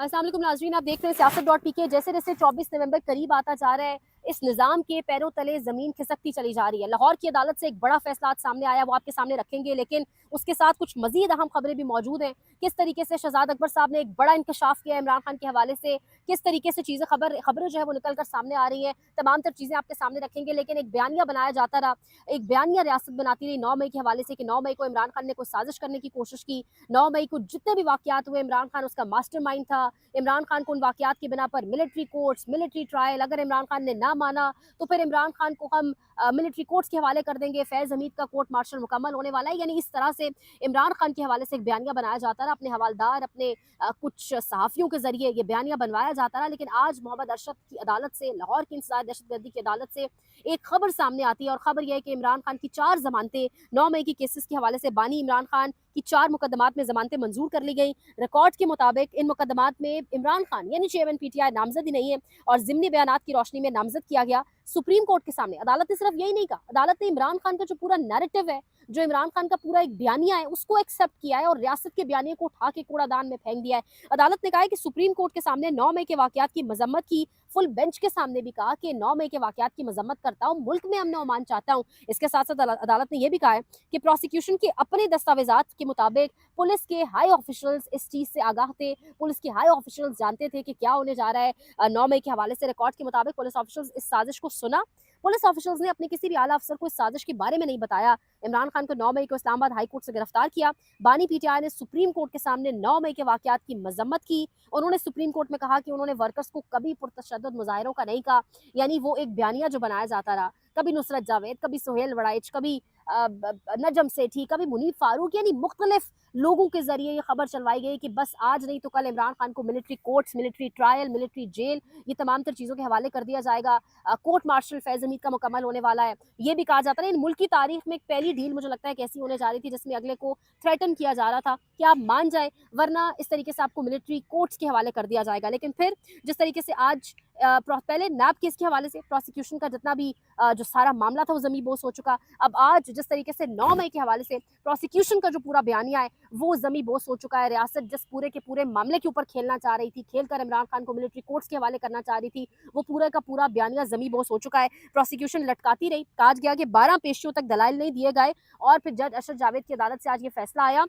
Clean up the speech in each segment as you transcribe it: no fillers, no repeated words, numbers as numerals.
अस्सलाम वालेकुम नाज़रीन, आप देख रहे हैं सियासत.pk। जैसे जैसे 24 नवंबर करीब आता जा रहा है, इस निज़ाम के पैरों तले ज़मीन खिसकती चली जा रही है। लाहौर की अदालत से एक बड़ा फैसला आज सामने आया, वो आपके सामने रखेंगे, लेकिन उसके साथ कुछ मज़ीद अहम खबरें भी मौजूद हैं। किस तरीके से शहजाद अकबर साहब ने एक बड़ा इंकशाफ किया इमरान खान के हवाले से, किस तरीके से चीज़ें खबरें जो है वो निकल कर सामने आ रही हैं, तमाम तर चीज़ें आपके सामने रखेंगे। लेकिन एक बयानिया बनाया जाता रहा, एक बयानिया रियासत बनाती रही 9 मई के हवाले से कि 9 मई को इमरान खान ने कोई साजिश करने की कोशिश की। 9 मई को जितने भी वाक़यात हुए, इमरान खान उसका मास्टरमाइंड था। इमरान खान को उन वाक़यात की बिना पर मिलिट्री कोर्ट्स, मिलिट्री ट्रायल, अगर इमरान खान ने ना माना तो फिर इमरान खान को हम मिलिट्री कोर्ट्स के हवाले कर देंगे। फैज़ हमीद का कोर्ट मार्शल मुकम्मल होने वाला है। यानी इस तरह से इमरान खान के हवाले से एक बयानिया बनाया जाता रहा, अपने हवालदार, अपने कुछ सहाफ़ियों के ज़रिए ये बयानिया बनवाया जाता रहा। लेकिन आज मोहम्मद अरशद की अदालत से, लाहौर की इंसदाद दहशतगर्दी की अदालत से एक खबर सामने आती है, और खबर यह है कि इमरान खान की 4 ज़मानतें 9 मई की केसेस के हवाले से बानी इमरान खान की 4 मुकदमात में ज़मानतें मंजूर कर ली गई। रिकॉर्ड के मुताबिक इन मुकदमात में इमरान खान यानी चेयरमैन पीटीआई नामजद ही नहीं है, और ज़िमनी बयानात की रोशनी में नामजद किया गया सुप्रीम कोर्ट के सामने। अदालत ने सिर्फ यही नहीं कहा, अदालत ने इमरान खान का जो पूरा नैरेटिव है, जो इमरान खान का पूरा एक बयानिया है, उसको एक्सेप्ट किया है और रियासत के बयानिए को उठा के कूड़ादान में फेंक दिया है। अदालत ने कहा है कि सुप्रीम कोर्ट के सामने 9 मई के वाकयात की मजम्मत की, फुल बेंच के सामने भी कहा कि 9 मई के वाकयात की मजम्मत करता हूँ, मुल्क में अमन अमान चाहता हूँ। इसके साथ साथ अदालत ने यह भी कहा है कि प्रोसिक्यूशन के अपने दस्तावेजात के मुताबिक पुलिस के हाई ऑफिशियल्स इस चीज़ से आगाह थे, पुलिस के हाई ऑफिशियल्स जानते थे कि क्या होने जा रहा है। 9 मई के हवाले से रिकॉर्ड के मुताबिक पुलिस ऑफिशियल्स इस साजिश को सुना, पुलिस ऑफिशियल्स ने अपने किसी भी आला अफसर को इस साजिश के बारे में नहीं बताया। इमरान खान को 9 मई को इस्लामाबाद हाई कोर्ट से गिरफ्तार किया। बानी पीटीआई ने सुप्रीम कोर्ट के सामने 9 मई के वाकयात की मजम्मत की। उन्होंने सुप्रीम कोर्ट में कहा कि उन्होंने वर्कर्स को कभी पुरतशद्दुद मुजाहिरों का नहीं कहा। यानी वो एक बयानिया जो बनाया जाता रहा, कभी नुसरत जावेद, कभी सुहेल वड़ाइच, कभी नजम सेठी, कभी मुनीर फारूक, यानी मुख्तलिफ लोगों के जरिए ये खबर चलवाई गई कि बस आज नहीं तो कल इमरान खान को military courts, military trial, military jail, ये तमाम तर चीज़ों के हवाले कर दिया जाएगा। कोर्ट मार्शल फैज़ हमीद का मुकम्मल होने वाला है। ये भी कहा जाता है इन मुल्क की तारीख में एक पहली डील मुझे लगता है कैसी होने जा रही थी, जिसमें अगले को थ्रेटन किया जा रहा था कि आप मान जाए, वरना इस तरीके से आपको मिलिट्री कोर्ट्स के हवाले कर दिया जाएगा। लेकिन फिर जिस तरीके से आज पहले नैब केस के हवाले से प्रोसिक्यूशन का जितना भी जो सारा मामला था वो ज़मीं बोस हो चुका। अब आज जिस तरीके से 9 मई के हवाले से प्रोसिक्यूशन का जो पूरा बयानिया है वो ज़मीं बोस हो चुका है। रियासत जिस पूरे के पूरे मामले के ऊपर खेलना चाह रही थी, खेल कर इमरान खान को मिलिट्री कोर्ट्स के हवाले करना चाह रही थी, वो पूरा का पूरा बयानिया ज़मीं बोस हो चुका है। प्रोसिक्यूशन लटकाती रही, कहा गया कि 12 पेशियों तक दलाइल नहीं दिए गए, और फिर जज अरशद जावेद की अदालत से आज ये फैसला आया।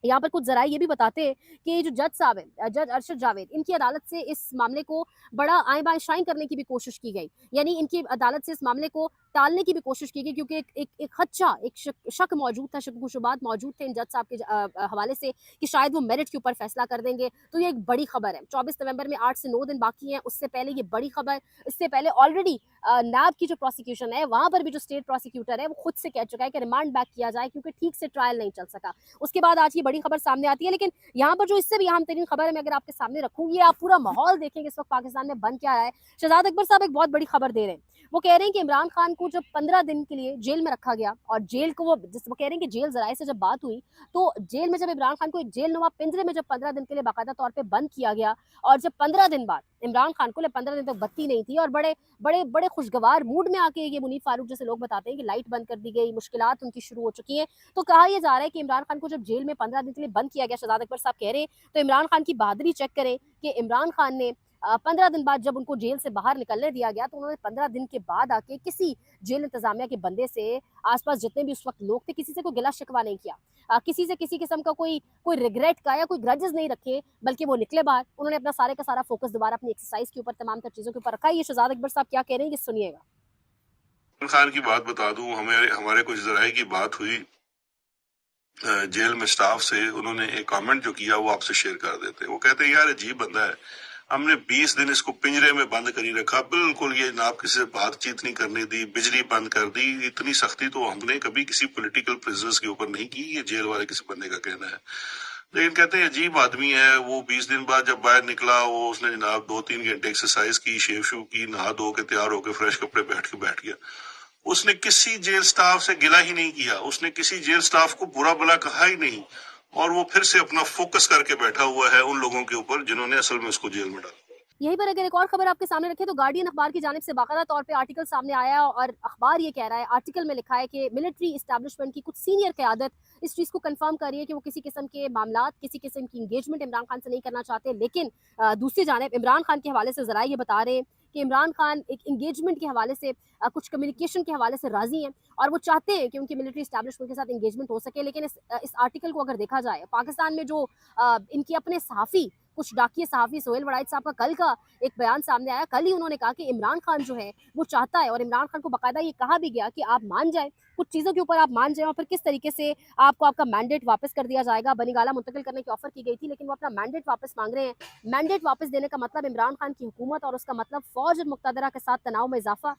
यहाँ पर कुछ ज़राए ये भी बताते हैं कि ये जो जज साहब हैं, जज अरशद जावेद, इनकी अदालत से इस मामले को बड़ा आए बाएं शाइन करने की भी कोशिश की गई। यानी इनकी अदालत से इस मामले को टालने की भी कोशिश की गई, क्योंकि एक खदशा, एक शक मौजूद था, शक-व-शुबात मौजूद थे इन जज साहब के हवाले से कि शायद वो मेरिट के ऊपर फैसला कर देंगे। तो ये एक बड़ी खबर है। 24 नवंबर में 8 से 9 दिन बाकी हैं, उससे पहले ये बड़ी खबर। इससे पहले ऑलरेडी नैब की जो प्रोसिक्यूशन है, वहाँ पर भी जो स्टेट प्रोसिक्यूटर है वो खुद से कह चुका है कि रिमांड बैक किया जाए, क्योंकि ठीक से ट्रायल नहीं चल सका। उसके बाद आज ये बड़ी खबर सामने आती है। लेकिन यहाँ पर जो इससे भी अहम तरीन खबर है, मैं अगर आपके सामने रखूंगी, आप पूरा माहौल देखेंगे इस वक्त पाकिस्तान में बन क्या रहा है। शहजाद अकबर साहब एक बहुत बड़ी खबर दे रहे हैं। वो कह रहे हैं कि इमरान खान को जब 15 दिन के लिए जेल में रखा गया, और जेल को वो कह रहे हैं कि जेल जराए से जब बात हुई, तो जेल में जब इमरान खान को एक जेल नुमा पिंजरे में जब 15 दिन के लिए बाकायदा तौर पर बंद किया गया, और जब 15 दिन बाद इमरान खान को 15 दिन तक बत्ती नहीं थी, और बड़े बड़े बड़े खुशगवार मूड में आके ये मुनीर फारूक जैसे लोग बताते हैं कि लाइट बंद कर दी गई, मुश्किलात उनकी शुरू हो चुकी हैं, तो कहा यह जा रहा है कि इमरान खान को जब जेल में 15 दिन के लिए बंद किया गया, शहजाद अकबर साहब कह रहे हैं, तो इमरान खान की बहादुरी चेक करें कि इमरान खान ने 15 दिन बाद जब उनको जेल से बाहर निकलने दिया गया, तो उन्होंने 15 दिन के बाद आके किसी जेल इंतजामिया के बंदे से, आसपास जितने भी उस वक्त लोग थे, किसी से कोई गिला शिकवा नहीं किया, किसी से किसी किस्म का कोई रिग्रेट का या कोई ग्रजेस नहीं रखे, बल्कि वो निकले बाहर। उन्होंने अपना सारे का सारा फोकस दोबारा अपनी एक्सरसाइज के ऊपर, तमाम तर चीज़ों के ऊपर रखा है। ये शहजाद अकबर साहब क्या कह रहे हैं, ये सुनिएगा। खान की बात बता दूं, हमारे कुछ जराए की बात हुई जेल में स्टाफ से, उन्होंने एक कमेंट जो किया वो आपसे शेयर कर देते हैं। वो कहते हैं यार अजीब बंदा है, हमने 20 दिन इसको पिंजरे में बंद करी रखा, बिल्कुल ये ना किसी से बातचीत नहीं करने दी, बिजली बंद कर दी। इतनी सख्ती तो हमने कभी किसी पॉलिटिकल प्रिजनर्स के ऊपर नहीं की, ये जेल वाले किसी बंदे का कहना है। लेकिन कहते हैं अजीब आदमी है वो। 20 दिन बाद जब बाहर निकला, वो उसने जनाब 2-3 घंटे एक्सरसाइज की, शेव शू की, नहा धो के तैयार होकर फ्रेश कपड़े बैठ गया। उसने किसी जेल स्टाफ से गिला ही नहीं किया, उसने किसी जेल स्टाफ को बुरा भला कहा ही नहीं, और वो फिर से अपना फोकस करके बैठा हुआ है उन लोगों के ऊपर जिन्होंने असल में उसको जेल में डाला। यहीं पर अगर एक और खबर आपके सामने रखें तो गार्डियन अखबार की जानिब से बाकायदा तौर पे आर्टिकल सामने आया है और अखबार ये कह रहा है, आर्टिकल में लिखा है कि मिलिट्री इस्टेब्लिशमेंट की कुछ सीनियर क़यादत इस चीज़ को कंफर्म कर रही है कि वो किसी किस्म के मामलात, किसी किस्म की इंगेजमेंट इमरान खान से नहीं करना चाहते। लेकिन दूसरी जानिब इमरान खान के हवाले से ज़रा ये बता रहे हैं कि इमरान खान एक इंगेजमेंट के हवाले से, कुछ कम्युनिकेशन के हवाले से राज़ी हैं और वो चाहते हैं कि उनकी मिलिट्री इस्टेब्लिशमेंट के साथ इंगेजमेंट हो सके। लेकिन इस आर्टिकल को अगर देखा जाए, पाकिस्तान में जो इनके अपने सहाफ़ी, कुछ डाकिया सहाफ़ी सोहेल वड़ाइच साहब का कल का एक बयान सामने आया। कल ही उन्होंने कहा कि इमरान खान जो है वो चाहता है, और इमरान खान को बाकायदा ये कहा भी गया कि आप मान जाएँ, कुछ चीज़ों के ऊपर आप मान जाएँ और फिर किस तरीके से आपको आपका मैंडेट वापस कर दिया जाएगा। बनीगाला मुंतकिल करने की ऑफ़र की गई थी, लेकिन वो अपना मैंडेट वापस माँग रहे हैं। मैंडेट वापस देने का मतलब इमरान खान की हुकूमत और उसका मतलब फ़ौज और मुक़्तदरा के साथ तनाव में इज़ाफ़ा।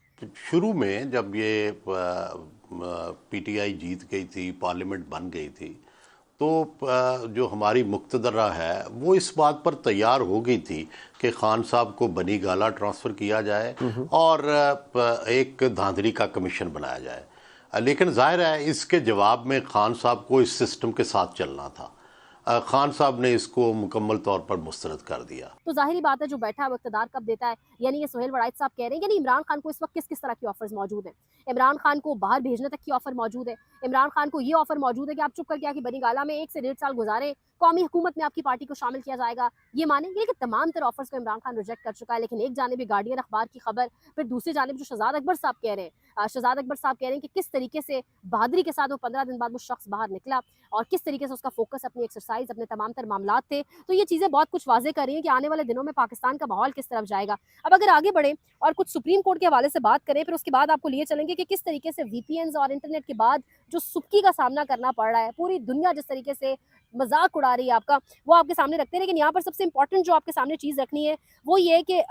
शुरू में जब ये पीटीआई जीत गई थी, पार्लियामेंट बन गई थी, तो जो हमारी मुक़्तदरा है वो इस बात पर तैयार हो गई थी कि खान साहब को बनी गाला ट्रांसफ़र किया जाए और एक धांधली का कमीशन बनाया जाए। लेकिन ज़ाहिर है इसके जवाब में खान साहब को इस सिस्टम के साथ चलना था। खान साहब ने इसको मुकम्मल तौर पर मुस्तरद कर दिया। तो ज़ाहिरी बात है जो बैठा है वो इक़्तिदार कब देता है। यानी ये सोहेल वड़ाइच साहब कह रहे हैं, यानी इमरान खान को इस वक्त किस किस तरह की ऑफर्स मौजूद हैं। इमरान खान को बाहर भेजने तक की ऑफर मौजूद है। इमरान खान को ये ऑफर मौजूद है कि आप चुप करके आके बनीगाला में 1 से 1.5 साल गुजारें, कौमी हुकूमत में आपकी पार्टी को शामिल किया जाएगा, ये माने। लेकिन तमाम तरह ऑफर्स को इमरान खान रिजेक्ट कर चुका है। लेकिन एक जानिब गार्डियन अखबार की खबर, फिर दूसरी जानिब जो शहजाद अकबर साहब कह रहे हैं, शहजाद अकबर साहब कह रहे हैं कि किस तरीके से बहादुरी के साथ वो 15 दिन बाद वो शख्स बाहर निकला और किस तरीके से उसका फोकस अपनी एक्सरसाइज, अपने तमाम तर मामलात थे। तो ये चीज़ें बहुत कुछ वाज़ेह कर रही हैं कि आने वाले दिनों में पाकिस्तान का माहौल किस तरफ जाएगा। अब अगर आगे बढ़ें और कुछ सुप्रीम कोर्ट के हवाले से बात करें, फिर उसके बाद आपको लिए चलेंगे कि किस तरीके से वीपीएन्स और इंटरनेट के बाद जो सुबकी का सामना करना पड़ रहा है, पूरी दुनिया जिस तरीके से मजाक उड़ा रही है आपका, वो आपके सामने रखते हैं। लेकिन यहाँ पर सबसे इंपॉर्टेंट जो आपके सामने चीज़ रखनी है वो ये है कि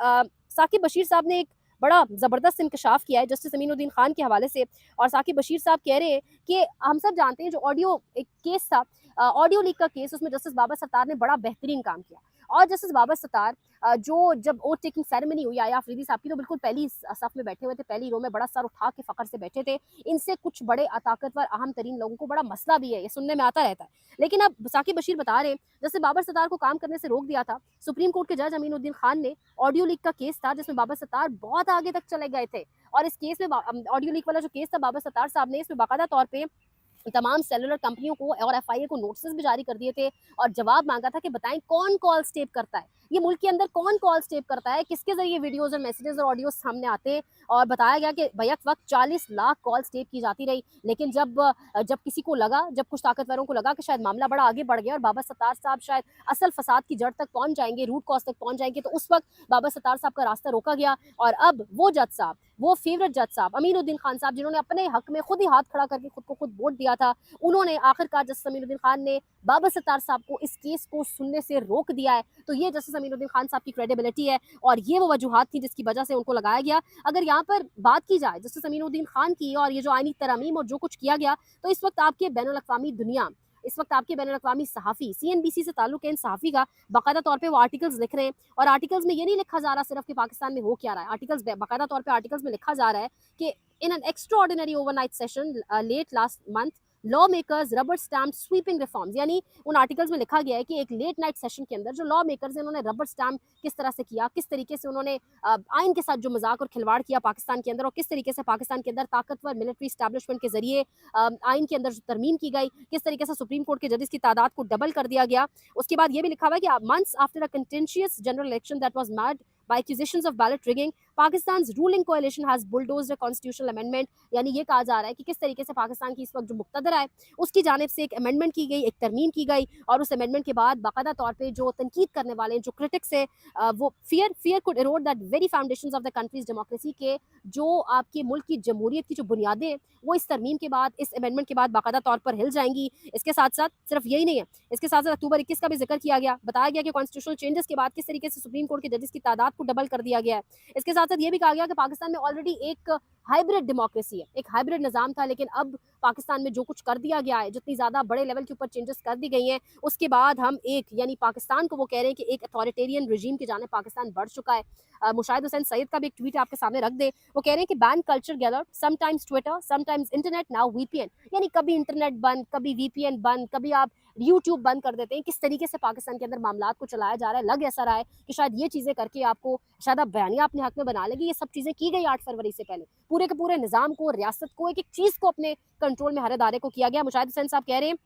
साकिब बशीर साहब ने एक बड़ा ज़बरदस्त इंकशाफ किया है जस्टिस अमीनुद्दीन खान के हवाले से। और साकिब बशीर साहब कह रहे हैं कि हम सब जानते हैं जो ऑडियो एक केस था, ऑडियो लीक का केस, उसमें जस्टिस बाबर सत्तार ने बड़ा बेहतरीन काम किया। और जस्टिस बाबर सत्तार जो जब ओथ टेकिंग सेरेमनी हुई आया अफरीदी साहब की, तो बिल्कुल पहली सफ में बैठे हुए थे, पहली रो में बड़ा सर उठा के फ़ख्र से बैठे थे। इनसे कुछ बड़े ताकतवर अहम तरीन लोगों को बड़ा मसला भी है, ये सुनने में आता रहता है। लेकिन अब साकिब बशीर बता रहे हैं जैसे बाबर सत्तार को काम करने से रोक दिया था सुप्रीम कोर्ट के जज अमीनुद्दीन खान ने। ऑडियो लीक का केस था जिसमें बाबर सत्तार बहुत आगे तक चले गए थे, और इस केस में ऑडियो लीक वाला जो केस था, बाबर सत्तार साहब ने इसमें बाकायदा तौर पर तमाम सेलुलर कंपनियों को और एफआईए को नोटिस भी जारी कर दिए थे और जवाब मांगा था कि बताएं कौन कॉल्स टेप करता है, ये मुल्क के अंदर कौन कॉल्स टेप करता है, किसके जरिए वीडियोस और मैसेजेस और ऑडियोज सामने आते हैं। और बताया गया कि बैक वक्त 40 लाख कॉल्स टेप की जाती रही। लेकिन जब किसी को लगा, जब कुछ ताकतवरों को लगा कि शायद मामला बड़ा आगे बढ़ गया और बाबर सत्तार साहब शायद असल फसाद की जड़ तक पहुंच जाएंगे, रूट कॉज तक पहुंच जाएंगे, तो उस वक्त बाबर सत्तार साहब का रास्ता रोका गया। और अब वो जज साहब, वो फेवरेट जज साहब अमीनुद्दीन खान साहब, जिन्होंने अपने हक में खुद ही हाथ खड़ा करके खुद को खुद वोट दिया था, उन्होंने आखिरकार जस्टिस अमीनुद्दीन खान ने बाबर सत्तार साहब को इस केस को सुनने से रोक दिया है। तो ये जस्टिस अमीनुद्दीन खान साहब की क्रेडिबिलिटी है और ये वो वजूहात थी जिसकी वजह से उनको लगाया गया। अगर यहाँ पर बात की जाए जस्टिस अमीनुद्दीन खान की और ये जो आईनी तरमीम और जो कुछ किया गया, तो इस वक्त आपके बैनुल अक़वामी दुनिया, इस वक्त आपके बैनुल अक़वामी सहाफ़ी, सीएनबीसी से ताल्लुक़ है इन सहाफ़ी का, बाकायदा तौर पे वो आर्टिकल्स लिख रहे हैं। और आर्टिकल्स में ये नहीं लिखा जा रहा सिर्फ कि पाकिस्तान में हो क्या रहा है, आर्टिकल्स बाकायदा तौर पे आर्टिकल्स में लिखा जा रहा है कि in an extraordinary overnight session late last month lawmakers rubber stamp sweeping reforms. यानी उन आर्टिकल्स में लिखा गया है कि एक लेट नाइट सेशन के अंदर जो लॉ मेकर्स हैं उन्होंने रबर स्टैम्प किस तरह से किया, किस तरीके से उन्होंने आइन के साथ जो मजाक और खिलवाड़ किया पाकिस्तान के अंदर, और किस तरीके से पाकिस्तान के अंदर ताकतवर मिलिट्री इस्टेब्लिशमेंट के जरिए आइन के अंदर जो तरमीम की गई, किस तरीके से सुप्रीम कोर्ट के जजेस की तादाद को डबल कर दिया गया। उसके बाद ये भी लिखा हुआ है कि months after a contentious general election that was mad by accusations of ballot rigging, Pakistan's ruling coalition has bulldozed a constitutional amendment। यानी ये कहा जा रहा है कि किस तरीके से पाकिस्तान की इस वक्त जो मुक़्तदरा है उसकी जानिब से एक अमेंडमेंट की गई, एक तरमीम की गई, और उस अमेंडमेंट के बाद बाकायदा तौर पे जो तनकीद करने वाले जो क्रिटिक्स है वो fear could arrowed that very foundations of the countries democracy के जो आपके मुल्क की जमहूरियत की जो बुनियादें हैं वो इस तरमीम के बाद, इस अमेंडमेंट के बाद बाकायदा तौर पर हिल जाएंगी। इसके साथ साथ सिर्फ यही नहीं है, इसके साथ साथ अक्टूबर 21 का भी जिक्र किया गया, बताया गया कि कॉन्स्टिट्यूशनल चेंजेस के बाद किस तरीके से सुप्रीम कोर्ट के जजेस की तादाद को डबल कर दिया गया है। इसके साथ साथ ये भी कहा गया कि पाकिस्तान में ऑलरेडी एक हाइब्रिड डेमोक्रेसी है, एक हाइब्रिड निज़ाम था, लेकिन अब पाकिस्तान में जो कुछ कर दिया गया है, जितनी ज़्यादा बड़े लेवल के ऊपर चेंजेस कर दी गई हैं, उसके बाद हम एक यानी पाकिस्तान को वो कह रहे हैं कि एक अथॉरिटेरियन रिजीम की जानिब पाकिस्तान बढ़ चुका है। मुशाहिद हुसैन सैयद का भी एक ट्वीट आपके सामने रख दे, वो कह रहे हैं कि ban culture gather, sometimes Twitter, sometimes internet, now VPN, यानी कभी इंटरनेट बंद, कभी वीपीएन बंद, कभी आप यूट्यूब बंद कर देते हैं। किस तरीके से पाकिस्तान के अंदर मामलात को चलाया जा रहा है, लग ऐसा रहा है कि शायद ये चीज़ें करके आपको शायद आप बयानिया अपने हक में बना लेंगे। ये सब चीज़ें की गई 8 फरवरी से पहले, पूरे के पूरे निज़ाम को, रियासत को, एक एक चीज़ को अपने कंट्रोल में हर इदारे को किया गया। मुशाहिद हुसैन साहब कह रहे हैं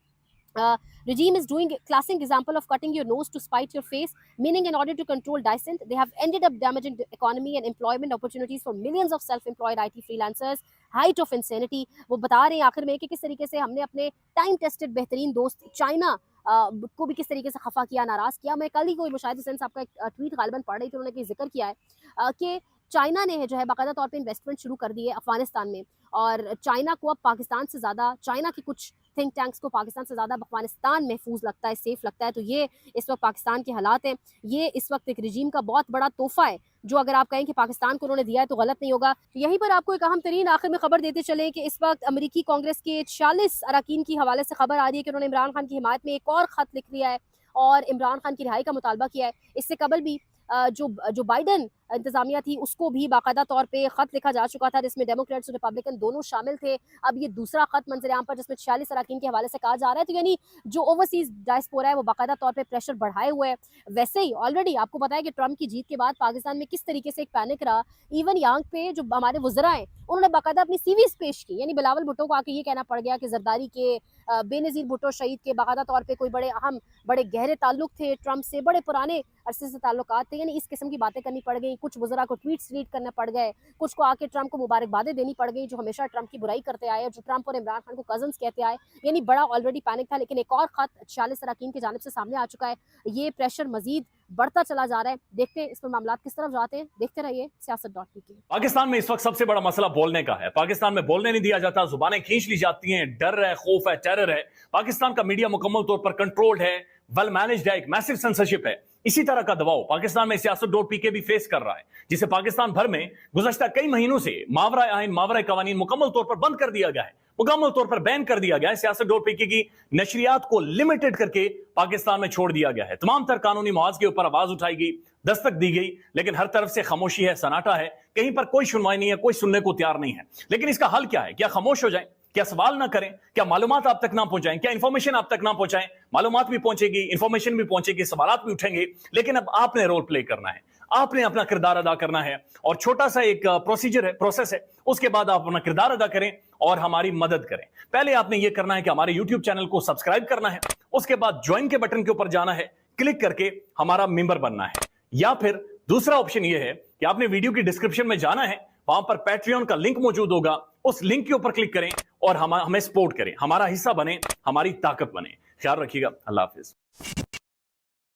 regime is doing a classic example of cutting your nose to spite your face, meaning in order to control dissent, they have ended up damaging the economy and employment opportunities for millions of self-employed IT freelancers. Height of insanity. वो बता रहे हैं आखिर में कि किस तरीके से हमने अपने टाइम टेस्टेड बेहतरीन दोस्त चाइना को भी किस तरीके से खफा किया, नाराज़ किया। मैं कल ही कोई मुशाहिद हुसैन साहब का एक ट्वीट गालिबन पढ़ रही थी, उन्होंने कि जिक्र किया है कि चाइना ने जो है बाकायदा तौर पे इन्वेस्टमेंट शुरू कर दी है अफगानिस्तान में, और चाइना को अब पाकिस्तान से ज़्यादा, चाइना की कुछ थिंक टैंक्स को पाकिस्तान से ज़्यादा अफगानिस्तान महफूज लगता है, सेफ लगता है। तो ये इस वक्त पाकिस्तान के हालात हैं, ये इस वक्त एक रजीम का बहुत बड़ा तोहफा है, जो अगर आप कहें कि पाकिस्तान को उन्होंने दिया है तो गलत नहीं होगा। यहीं पर आपको एक अहम तरीन आखिर में खबर देते चले कि इस वक्त अमेरिकी कांग्रेस के 46 अरकान की हवाले से खबर आ रही है कि उन्होंने इमरान खान की हिमायत में एक और ख़त लिख लिया है और इमरान खान की रिहाई का मुतालबा किया है। इससे कबल भी जो बाइडन इंतजामिया थी उसको भी बाकायदा तौर पे ख़त लिखा जा चुका था, जिसमें डेमोक्रेट्स और रिपब्लिकन दोनों शामिल थे। अब ये दूसरा ख़त मंजर आम पर जिसमें 46 अरकान के हवाले से कहा जा रहा है। तो यानी जो ओवरसीज़ डायस्पोरा है वो बाकायदा तौर पे प्रेशर बढ़ाए हुए है। वैसे ही ऑलरेडी आपको पता है कि ट्रंप की जीत के बाद पाकिस्तान में किस तरीके से एक पैनिक रहा। इवन यहाँ पे जो हमारे वज़रा हैं उन्होंने बाकायदा अपनी सीवीज़ पेश की, यानी बिलावल भुट्टो को आके ये कहना पड़ गया कि जरदारी के, बेनज़ीर भुट्टो शहीद के बाकायदा तौर पर कोई बड़े अहम, बड़े गहरे ताल्लुक थे ट्रंप से, बड़े पुराने अरसे से ताल्लुकात थे। यानी इस किस्म की बातें करनी पड़ गई। कुछ वज़रा को ट्वीट्स रीड करने पड़ गए, कुछ को आके ट्रंप को मुबारकबादें देनी पड़ गई, जो हमेशा ट्रंप की बुराई करते आए, जो ट्रंप और इमरान खान को कजन्स कहते आए। यानी बड़ा ऑलरेडी पैनिक था, लेकिन एक और ख़त 46 अरकान की जानिब से सामने आ चुका है। ये प्रेशर मजीद बढ़ता चला जा रहा है। देखते हैं इस पर मामलात किस तरफ जाते हैं। देखते रहिए siyaset.pk। पाकिस्तान में इस वक्त सबसे बड़ा मसला बोलने का है। पाकिस्तान में बोलने नहीं दिया जाता, जुबानें खींच ली जाती हैं, डर है, खौफ है, टेरर है। पाकिस्तान का मीडिया मुकम्मल तौर पर कंट्रोल्ड है, वेल मैनेज्ड है, एक मैसिव सेंसरशिप है। इसी तरह का दबाव पाकिस्तान में siyaset.pk भी फेस कर रहा है, जिसे पाकिस्तान भर में गुज़श्ता कई महीनों से मावरा आइन, मावरा कवानीन मुकम्मल तौर पर बंद कर दिया गया है, मुकम्मल तौर पर बैन कर दिया गया है। siyaset.pk की नशरियात को लिमिटेड करके पाकिस्तान में छोड़ दिया गया है। तमाम तर कानूनी मवाज के ऊपर आवाज उठाई गई, दस्तक दी गई, लेकिन हर तरफ से खामोशी है, सन्नाटा है, कहीं पर कोई सुनवाई नहीं है, कोई सुनने को तैयार नहीं है। लेकिन इसका हल क्या है? क्या खामोश हो जाए? क्या सवाल ना करें? क्या मालूमात आप तक ना पहुंचाएं? क्या इंफॉर्मेशन आप तक ना पहुंचाएं? मालूमात भी पहुंचेगी, इंफॉर्मेशन भी पहुंचेगी, सवालात भी उठेंगे, लेकिन अब आपने रोल प्ले करना है, आपने अपना किरदार अदा करना है। और छोटा सा एक प्रोसीजर है, प्रोसेस है, उसके बाद आप अपना किरदार अदा करें और हमारी मदद करें। पहले आपने ये करना है कि हमारे यूट्यूब चैनल को सब्सक्राइब करना है, उसके बाद ज्वाइन के बटन के ऊपर जाना है, क्लिक करके हमारा मेंबर बनना है। या फिर दूसरा ऑप्शन ये है कि आपने वीडियो की डिस्क्रिप्शन में जाना है, वहां पर पैट्रियन का लिंक मौजूद होगा, उस लिंक के ऊपर क्लिक करें और हमें सपोर्ट करें, हमारा हिस्सा बने, हमारी ताकत बने। ख्याल रखिएगा। अल्लाह हाफिज।